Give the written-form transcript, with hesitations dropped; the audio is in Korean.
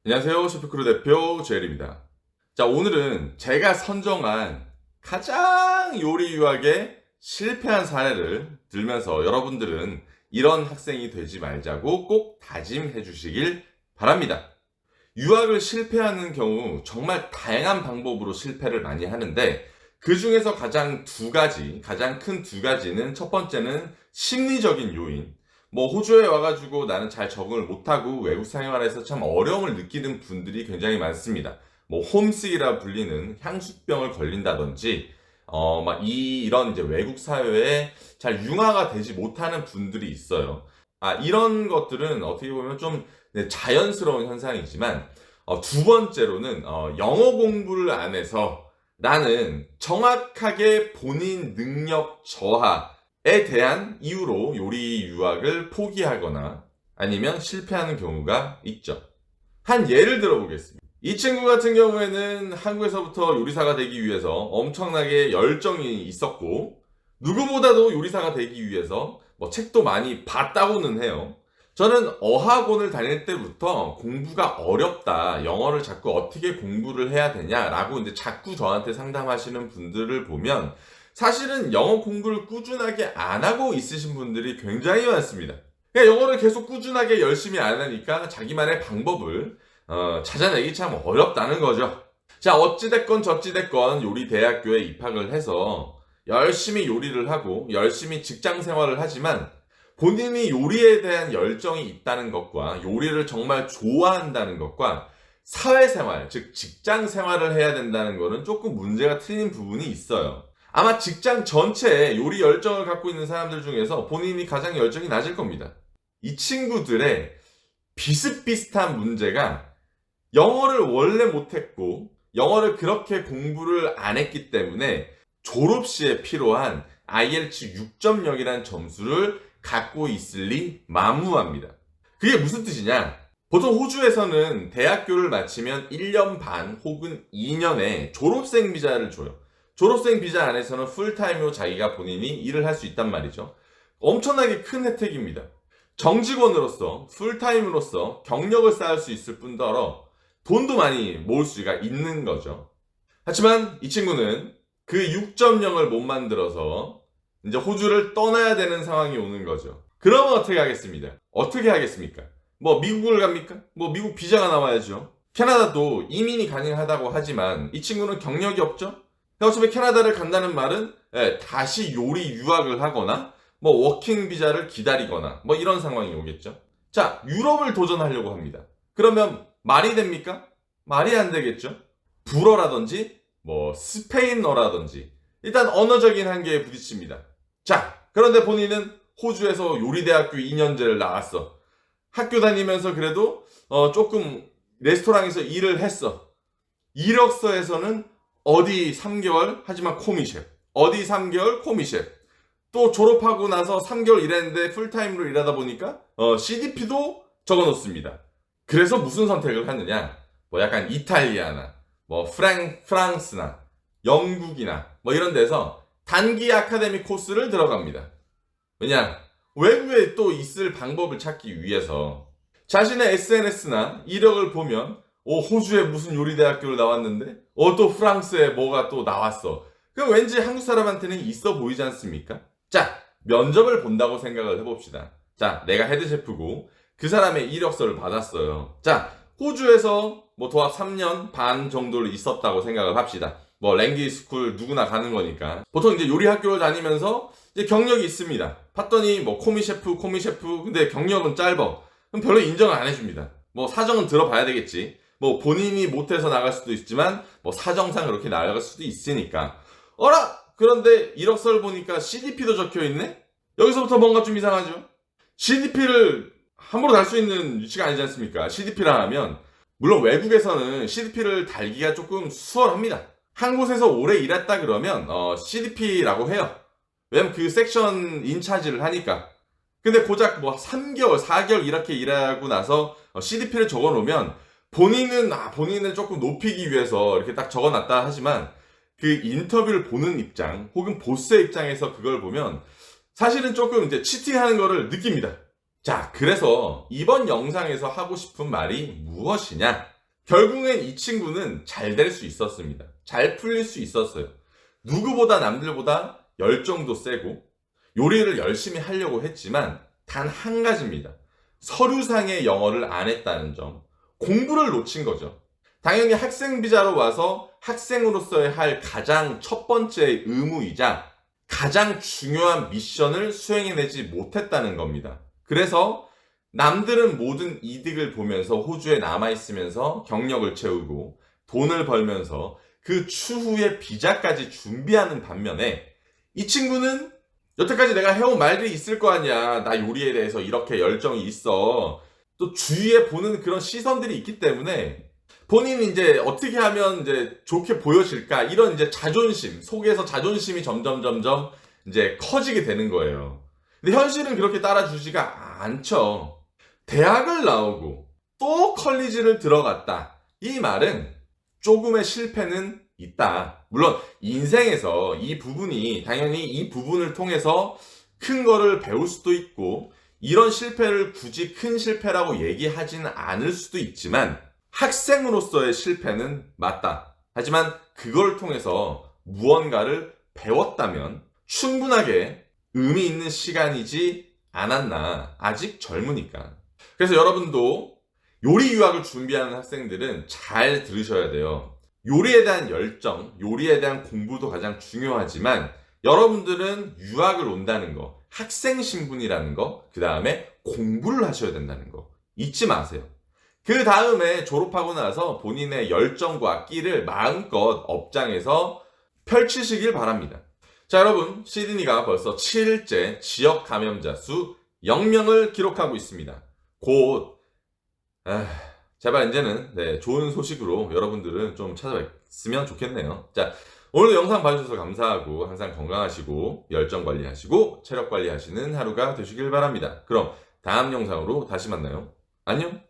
안녕하세요. 셰프크루 대표 제일입니다. 자, 오늘은 제가 선정한 가장 요리 유학에 실패한 사례를 들면서 여러분들은 이런 학생이 되지 말자고 꼭 다짐해 주시길 바랍니다. 유학을 실패하는 경우 정말 다양한 방법으로 실패를 많이 하는데 그 중에서 가장 큰 두 가지는 첫 번째는 심리적인 요인. 호주에 와가지고 나는 잘 적응을 못하고 외국 생활에서 참 어려움을 느끼는 분들이 굉장히 많습니다. 홈식이라 불리는 향수병을 걸린다든지, 이런 이제 외국 사회에 잘 융화가 되지 못하는 분들이 있어요. 이런 것들은 어떻게 보면 좀 자연스러운 현상이지만, 두 번째로는, 영어 공부를 안 해서 나는 정확하게 본인 능력 저하에 대한 이유로 요리 유학을 포기하거나 아니면 실패하는 경우가 있죠. 한 예를 들어보겠습니다. 이 친구 같은 경우에는 한국에서부터 요리사가 되기 위해서 엄청나게 열정이 있었고, 누구보다도 요리사가 되기 위해서 책도 많이 봤다고는 해요. 저는 어학원을 다닐 때부터 공부가 어렵다, 영어를 자꾸 어떻게 공부를 해야 되냐라고 이제 자꾸 저한테 상담하시는 분들을 보면 사실은 영어 공부를 꾸준하게 안 하고 있으신 분들이 굉장히 많습니다. 그러니까 영어를 계속 꾸준하게 열심히 안 하니까 자기만의 방법을 찾아내기 참 어렵다는 거죠. 자, 어찌됐건 저찌됐건 요리 대학교에 입학을 해서 열심히 요리를 하고 열심히 직장 생활을 하지만 본인이 요리에 대한 열정이 있다는 것과 요리를 정말 좋아한다는 것과 사회생활, 즉 직장 생활을 해야 된다는 것은 조금 문제가 틀린 부분이 있어요. 아마 직장 전체에 요리 열정을 갖고 있는 사람들 중에서 본인이 가장 열정이 낮을 겁니다. 이 친구들의 비슷비슷한 문제가 영어를 원래 못했고 영어를 그렇게 공부를 안 했기 때문에 졸업시에 필요한 IELTS 6.0이라는 점수를 갖고 있을 리 만무합니다. 그게 무슨 뜻이냐? 보통 호주에서는 대학교를 마치면 1년 반 혹은 2년의 졸업생 비자를 줘요. 졸업생 비자 안에서는 풀타임으로 자기가 본인이 일을 할 수 있단 말이죠. 엄청나게 큰 혜택입니다. 정직원으로서 풀타임으로서 경력을 쌓을 수 있을 뿐더러 돈도 많이 모을 수가 있는 거죠. 하지만 이 친구는 그 6.0을 못 만들어서 이제 호주를 떠나야 되는 상황이 오는 거죠. 그러면 어떻게 하겠습니다? 어떻게 하겠습니까? 미국을 갑니까? 미국 비자가 나와야죠. 캐나다도 이민이 가능하다고 하지만 이 친구는 경력이 없죠? 어차피 캐나다를 간다는 말은 다시 요리 유학을 하거나 워킹 비자를 기다리거나 이런 상황이 오겠죠. 자, 유럽을 도전하려고 합니다. 그러면 말이 됩니까? 말이 안 되겠죠. 불어라든지 스페인어라든지 일단 언어적인 한계에 부딪힙니다. 자, 그런데 본인은 호주에서 요리대학교 2년제를 나왔어. 학교 다니면서 그래도 조금 레스토랑에서 일을 했어. 이력서에서는 어디 3개월 하지만 코미셰프, 어디 3개월 코미셰프. 또 졸업하고 나서 3개월 일했는데 풀타임으로 일하다 보니까 CDP도 적어놓습니다. 그래서 무슨 선택을 하느냐? 약간 이탈리아나 프랑스나 영국이나 이런 데서 단기 아카데미 코스를 들어갑니다. 왜냐? 외국에 또 있을 방법을 찾기 위해서 자신의 SNS나 이력을 보면 호주에 무슨 요리대학교를 나왔는데 또 프랑스에 뭐가 또 나왔어. 그럼 왠지 한국 사람한테는 있어 보이지 않습니까? 자, 면접을 본다고 생각을 해봅시다. 자, 내가 헤드셰프고 그 사람의 이력서를 받았어요. 자, 호주에서 도합 3년 반 정도를 있었다고 생각을 합시다. 랭귀지 스쿨 누구나 가는 거니까. 보통 이제 요리 학교를 다니면서 이제 경력이 있습니다. 봤더니 코미셰프 근데 경력은 짧아. 그럼 별로 인정을 안 해줍니다. 사정은 들어봐야 되겠지. 본인이 못해서 나갈 수도 있지만 사정상 그렇게 나갈 수도 있으니까. 그런데 이력서를 보니까 CDP도 적혀있네? 여기서부터 뭔가 좀 이상하죠? CDP를 함부로 달 수 있는 위치가 아니지 않습니까? CDP라 하면 물론 외국에서는 CDP를 달기가 조금 수월합니다. 한 곳에서 오래 일했다 그러면 CDP라고 해요. 왜냐면 그 섹션 인차지를 하니까. 근데 고작 3개월, 4개월 이렇게 일하고 나서 CDP를 적어놓으면 본인을 조금 높이기 위해서 이렇게 딱 적어놨다 하지만 그 인터뷰를 보는 입장 혹은 보스의 입장에서 그걸 보면 사실은 조금 이제 치팅하는 거를 느낍니다. 자, 그래서 이번 영상에서 하고 싶은 말이 무엇이냐? 결국엔 이 친구는 잘 될 수 있었습니다. 잘 풀릴 수 있었어요. 누구보다 남들보다 열정도 세고 요리를 열심히 하려고 했지만 단 한 가지입니다. 서류상의 영어를 안 했다는 점. 공부를 놓친 거죠. 당연히 학생 비자로 와서 학생으로서의 할 가장 첫 번째 의무이자 가장 중요한 미션을 수행해내지 못했다는 겁니다. 그래서 남들은 모든 이득을 보면서 호주에 남아있으면서 경력을 채우고 돈을 벌면서 그 추후에 비자까지 준비하는 반면에 이 친구는 여태까지 내가 해온 말들이 있을 거 아니야. 나 요리에 대해서 이렇게 열정이 있어. 또 주위에 보는 그런 시선들이 있기 때문에 본인이 이제 어떻게 하면 이제 좋게 보여질까 이런 이제 자존심, 속에서 자존심이 점점 이제 커지게 되는 거예요. 근데 현실은 그렇게 따라주지가 않죠. 대학을 나오고 또 컬리지를 들어갔다. 이 말은 조금의 실패는 있다. 물론 인생에서 이 부분이 당연히 이 부분을 통해서 큰 거를 배울 수도 있고 이런 실패를 굳이 큰 실패라고 얘기하지는 않을 수도 있지만 학생으로서의 실패는 맞다. 하지만 그걸 통해서 무언가를 배웠다면 충분하게 의미 있는 시간이지 않았나. 아직 젊으니까. 그래서 여러분도 요리 유학을 준비하는 학생들은 잘 들으셔야 돼요. 요리에 대한 열정, 요리에 대한 공부도 가장 중요하지만 여러분들은 유학을 온다는 거, 학생 신분이라는 거, 그 다음에 공부를 하셔야 된다는 거 잊지 마세요. 그 다음에 졸업하고 나서 본인의 열정과 끼를 마음껏 업장에서 펼치시길 바랍니다. 자, 여러분, 시드니가 벌써 7일째 지역 감염자 수 0명을 기록하고 있습니다. 곧 제발 이제는 좋은 소식으로 여러분들은 좀 찾아뵙으면 좋겠네요. 자, 오늘도 영상 봐주셔서 감사하고 항상 건강하시고 열정 관리하시고 체력 관리하시는 하루가 되시길 바랍니다. 그럼 다음 영상으로 다시 만나요. 안녕.